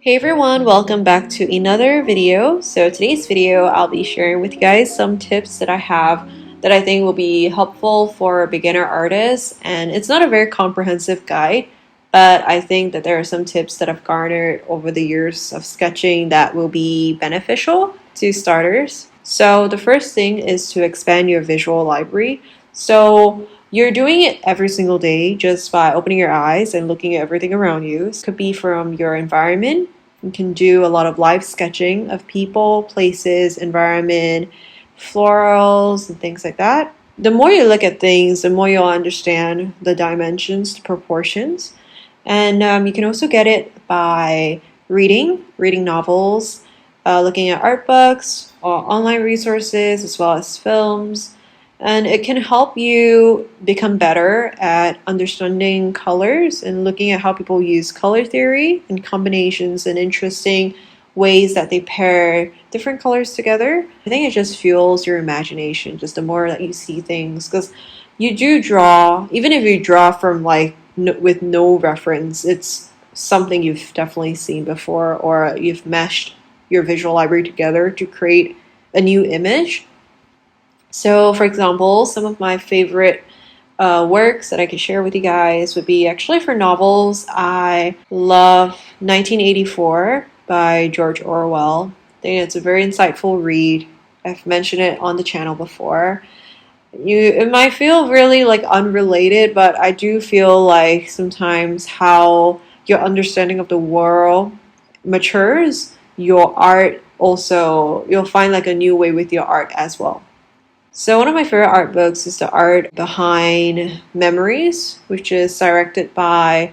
Hey everyone, welcome back to another video. So today's video, I'll be sharing with you guys some tips that I have that I think will be helpful for beginner artists. And it's not a very comprehensive guide, but I think that there are some tips that I've garnered over the years of sketching that will be beneficial to starters. So the first thing is to expand your visual library. So you're doing it every single day just by opening your eyes and looking at everything around you. It could be from your environment. You can do a lot of live sketching of people, places, environment, florals, and things like that. The more you look at things, the more you'll understand the dimensions, the proportions. And you can also get it by reading novels, looking at art books, or online resources, as well as films. And it can help you become better at understanding colors and looking at how people use color theory and combinations and interesting ways that they pair different colors together. I think it just fuels your imagination, just the more that you see things. Because you do draw, even if you draw from with no reference, it's something you've definitely seen before, or you've meshed your visual library together to create a new image. So, for example, some of my favorite works that I could share with you guys would be actually for novels. I love 1984 by George Orwell. I think it's a very insightful read. I've mentioned it on the channel before. It might feel really unrelated, but I do feel like sometimes how your understanding of the world matures, your art also, you'll find like a new way with your art as well. So one of my favorite art books is The Art Behind Memories, which is directed by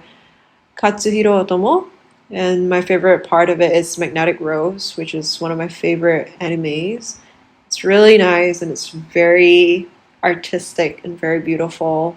Katsuhiro Otomo. And my favorite part of it is Magnetic Rose, which is one of my favorite animes. It's really nice and it's very artistic and very beautiful.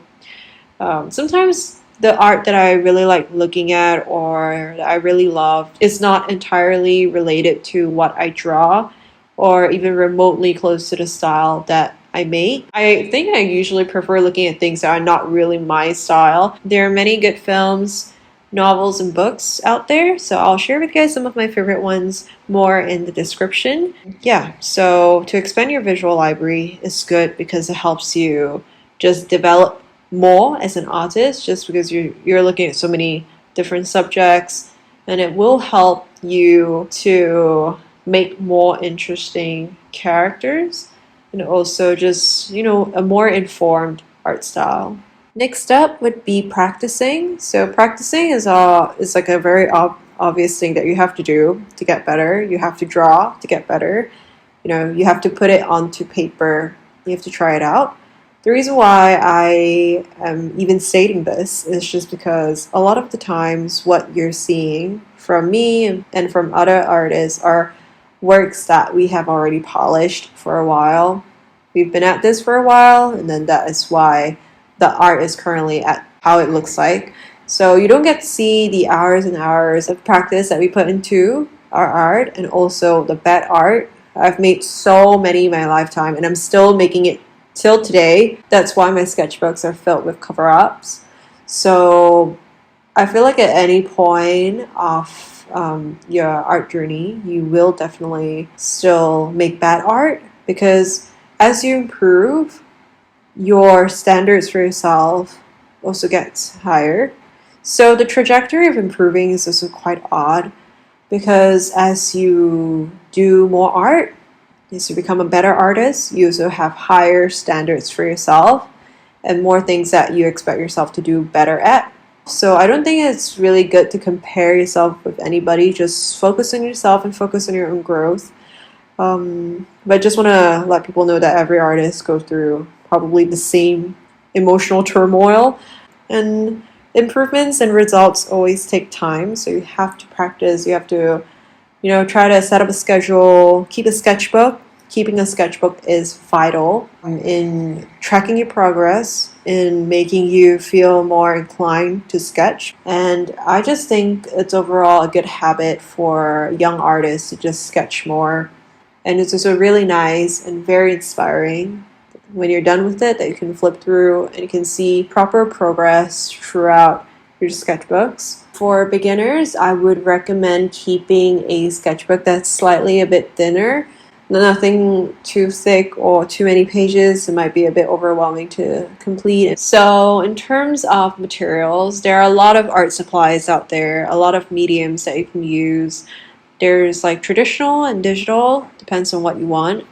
Sometimes the art that I really like looking at or that I really love is not entirely related to what I draw or even remotely close to the style that I make. I think I usually prefer looking at things that are not really my style. There are many good films, novels, and books out there, so I'll share with you guys some of my favorite ones more in the description. Yeah, so to expand your visual library is good because it helps you just develop more as an artist, just because you're looking at so many different subjects, and it will help you to make more interesting characters and also just, a more informed art style. Next up would be practicing. So practicing is like a very obvious thing that you have to do to get better. You have to draw to get better. You have to put it onto paper. You have to try it out. The reason why I am even stating this is just because a lot of the times what you're seeing from me and from other artists are works that we have already polished for a while. We've been at this for a while, and then that is why the art is currently at how it looks like. So you don't get to see the hours and hours of practice that we put into our art, and also the bad art. I've made so many in my lifetime, and I'm still making it till today. That's why my sketchbooks are filled with cover-ups. So I feel like at any point of your art journey, you will definitely still make bad art, because as you improve, your standards for yourself also gets higher. So the trajectory of improving is also quite odd, because as you do more art, as you become a better artist, you also have higher standards for yourself and more things that you expect yourself to do better at. So I don't think it's really good to compare yourself with anybody. Just focus on yourself and focus on your own growth. But I just want to let people know that every artist goes through probably the same emotional turmoil, and improvements and results always take time. So you have to practice. You have to, try to set up a schedule, keep a sketchbook. Keeping a sketchbook is vital in tracking your progress, in making you feel more inclined to sketch. And I just think it's overall a good habit for young artists to just sketch more. And it's also really nice and very inspiring when you're done with it that you can flip through and you can see proper progress throughout your sketchbooks. For beginners, I would recommend keeping a sketchbook that's slightly a bit thinner. Nothing too thick or too many pages. It might be a bit overwhelming to complete. So in terms of materials, there are a lot of art supplies out there, a lot of mediums that you can use. There's like traditional and digital, depends on what you want.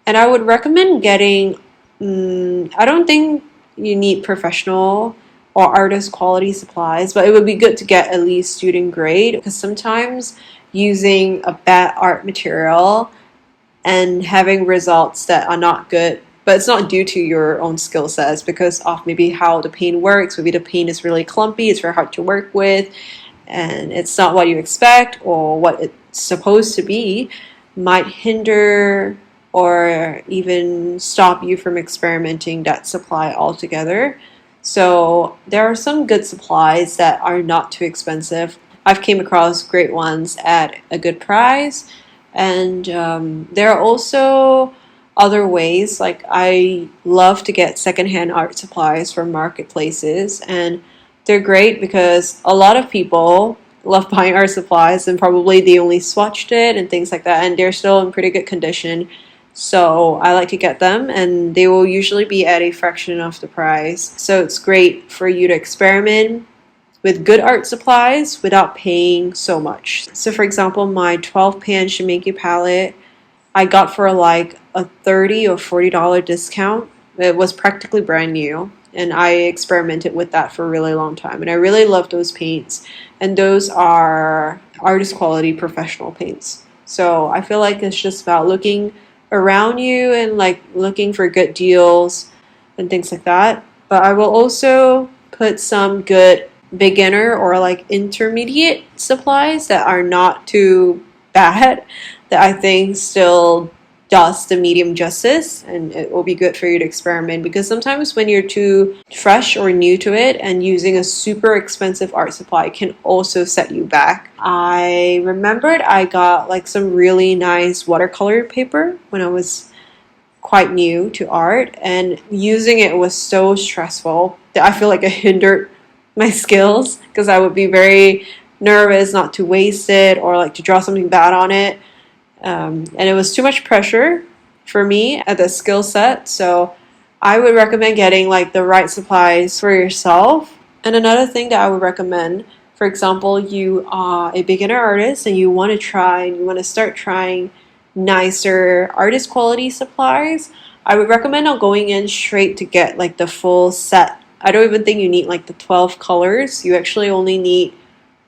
And I would recommend getting, I don't think you need professional or artist quality supplies, but it would be good to get at least student grade, because sometimes using a bad art material and having results that are not good, but it's not due to your own skill sets, because of maybe how the paint works. Maybe the paint is really clumpy, it's very hard to work with, and it's not what you expect or what it's supposed to be, might hinder or even stop you from experimenting that supply altogether. So there are some good supplies that are not too expensive. I've came across great ones at a good price, and there are also other ways. Like, I love to get secondhand art supplies from marketplaces, and they're great because a lot of people love buying art supplies, and probably they only swatched it and things like that, and they're still in pretty good condition. So I like to get them, and they will usually be at a fraction of the price. So it's great for you to experiment with good art supplies without paying so much. So for example, my 12 pan Shiminki palette, I got for like a $30 or $40 discount. It was practically brand new, and I experimented with that for a really long time, and I really love those paints, and those are artist quality professional paints. So I feel like it's just about looking around you and like looking for good deals and things like that. But I will also put some good beginner or like intermediate supplies that are not too bad, that I think still does the medium justice, and it will be good for you to experiment, because sometimes when you're too fresh or new to it, and using a super expensive art supply can also set you back. I remembered I got like some really nice watercolor paper when I was quite new to art, and using it was so stressful that I feel like it hindered my skills, because I would be very nervous not to waste it or like to draw something bad on it. And it was too much pressure for me at the skill set. So I would recommend getting like the right supplies for yourself. And another thing that I would recommend, for example, you are a beginner artist and you want to start trying nicer artist quality supplies, I would recommend not going in straight to get like the full set. I don't even think you need like the 12 colors. You actually only need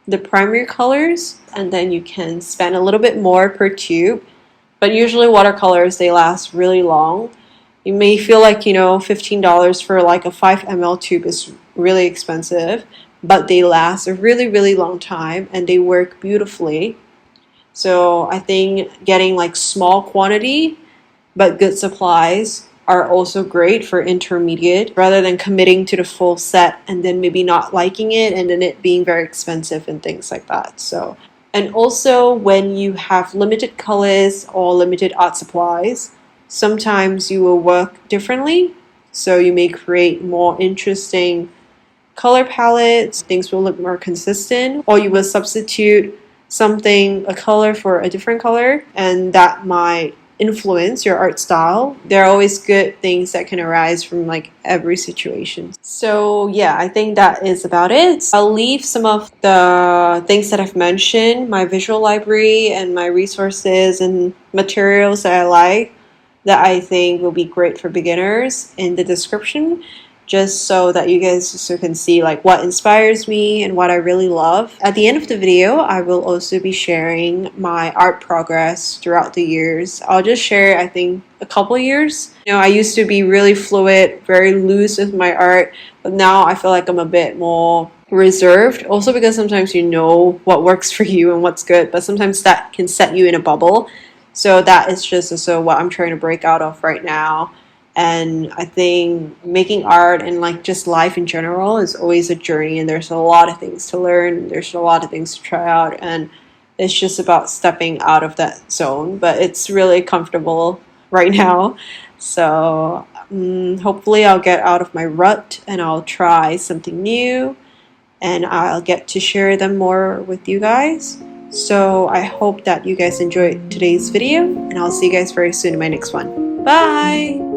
the primary colors, and then you can spend a little bit more per tube. But usually watercolors, they last really long. You may feel like, $15 for like a 5 ml tube is really expensive, but they last a really, really long time, and they work beautifully. So I think getting like small quantity but good supplies are also great for intermediate, rather than committing to the full set and then maybe not liking it and then it being very expensive and things like that. So, and also when you have limited colors or limited art supplies, sometimes you will work differently. So you may create more interesting color palettes, things will look more consistent, or you will substitute a color for a different color, and that might influence your art style. There are always good things that can arise from like every situation. So yeah, I think that is about it. I'll leave some of the things that I've mentioned, my visual library and my resources and materials that I like, that I think will be great for beginners, in the description, just so that you guys also can see like what inspires me and what I really love. At the end of the video, I will also be sharing my art progress throughout the years. I'll just share, I think, a couple years. I used to be really fluid, very loose with my art, but now I feel like I'm a bit more reserved. Also because sometimes you know what works for you and what's good, but sometimes that can set you in a bubble. So that is just also what I'm trying to break out of right now. And I think making art and like just life in general is always a journey, and there's a lot of things to learn, there's a lot of things to try out, and it's just about stepping out of that zone. But it's really comfortable right now. So hopefully I'll get out of my rut and I'll try something new. and I'll get to share them more with you guys. So I hope that you guys enjoyed today's video, and I'll see you guys very soon in my next one. Bye!